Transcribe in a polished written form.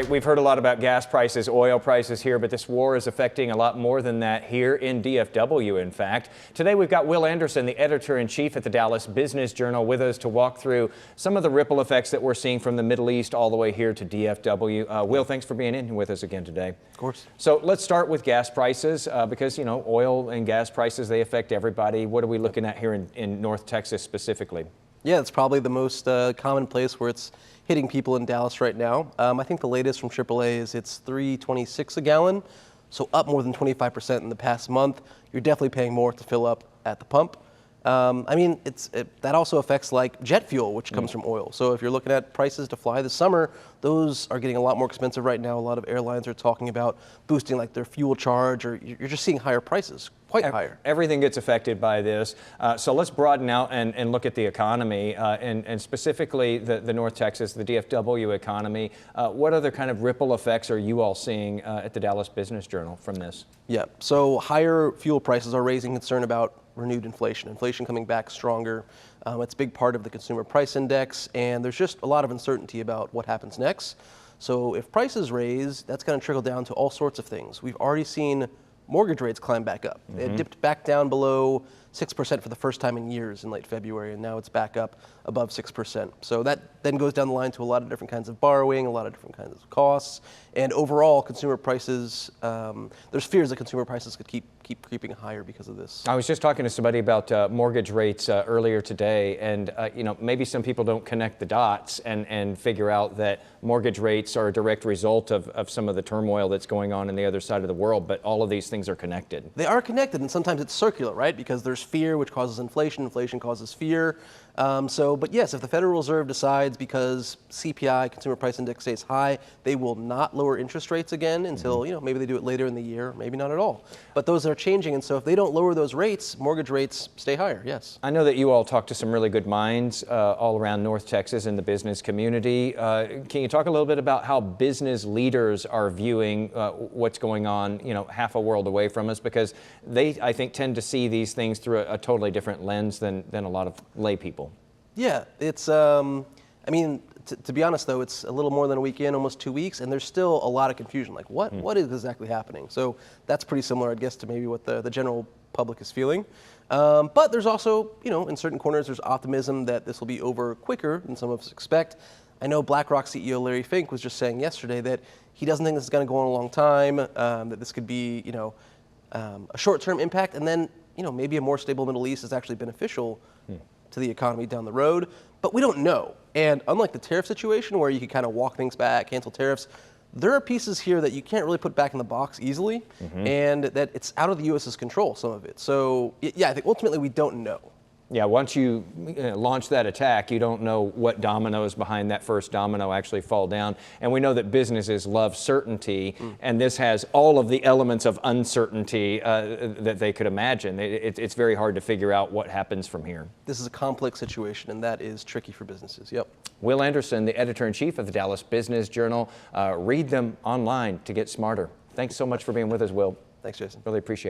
We've heard a lot about gas prices, oil prices here, but this war is affecting a lot more than that here in DFW, in fact. Today we've got Will Anderson, the editor-in-chief at the Dallas Business Journal, with us to walk through some of the ripple effects that we're seeing from the Middle East all the way here to DFW. Will, thanks for being in with us again today. Of course. So let's start with gas prices because, you know, oil and gas prices, they affect everybody. What are we looking at here in North Texas specifically? Yeah, it's probably the most common place where it's hitting people in Dallas right now. I think the latest from AAA is it's $3.26 a gallon, so up more than 25% in the past month. You're definitely paying more to fill up at the pump. I mean, that also affects like jet fuel, which comes from oil. So if you're looking at prices to fly this summer, those are getting a lot more expensive right now. A lot of airlines are talking about boosting like their fuel charge, or you're just seeing higher prices, quite higher. Everything gets affected by this. So let's broaden out and look at the economy and specifically the North Texas, the DFW economy. What other kind of ripple effects are you all seeing at the Dallas Business Journal from this? Yeah, so higher fuel prices are raising concern about renewed inflation. Inflation coming back stronger. It's a big part of the consumer price index, and there's just a lot of uncertainty about what happens next. So if prices raise, that's going to trickle down to all sorts of things. We've already seen mortgage rates climb back up. It dipped back down below 6% for the first time in years in late February, and now it's back up above 6%. So that then goes down the line to a lot of different kinds of borrowing, a lot of different kinds of costs, and overall consumer prices, there's fears that consumer prices could keep creeping higher because of this. I was just talking to somebody about mortgage rates earlier today, and you know, maybe some people don't connect the dots and figure out that mortgage rates are a direct result of some of the turmoil that's going on the other side of the world, but all of these things are connected. They are connected, and sometimes it's circular, right? Because there's fear, which causes inflation. Inflation causes fear. But yes, if the Federal Reserve decides because CPI, consumer price index, stays high, they will not lower interest rates again until, you know, maybe they do it later in the year, maybe not at all. But those are changing, and so if they don't lower those rates, mortgage rates stay higher, yes. I know that you all talk to some really good minds all around North Texas in the business community. Can you talk a little bit about how business leaders are viewing what's going on, you know, half a world away from us? Because they, I think, tend to see these things through a totally different lens than a lot of lay people. Yeah, it's, I mean, to be honest though, it's a little more than a week in, almost 2 weeks, and there's still a lot of confusion. Like, what is exactly happening? So that's pretty similar, I guess, to maybe what the general public is feeling. But there's also, you know, in certain corners, there's optimism that this will be over quicker than some of us expect. I know BlackRock CEO Larry Fink was just saying yesterday that he doesn't think this is going to go on a long time, that this could be, you know, a short-term impact, and then, you know, maybe a more stable Middle East is actually beneficial to the economy down the road, but we don't know. And unlike the tariff situation where you can kind of walk things back, cancel tariffs, there are pieces here that you can't really put back in the box easily, and that it's out of the U.S.'s control, some of it. So yeah, I think ultimately we don't know. Yeah, once you launch that attack, you don't know what dominoes behind that first domino actually fall down. And we know that businesses love certainty, and this has all of the elements of uncertainty that they could imagine. It's very hard to figure out what happens from here. This is a complex situation, and that is tricky for businesses, yep. Will Anderson, the editor-in-chief of the Dallas Business Journal. Read them online to get smarter. Thanks so much for being with us, Will. Thanks, Jason. Really appreciate it.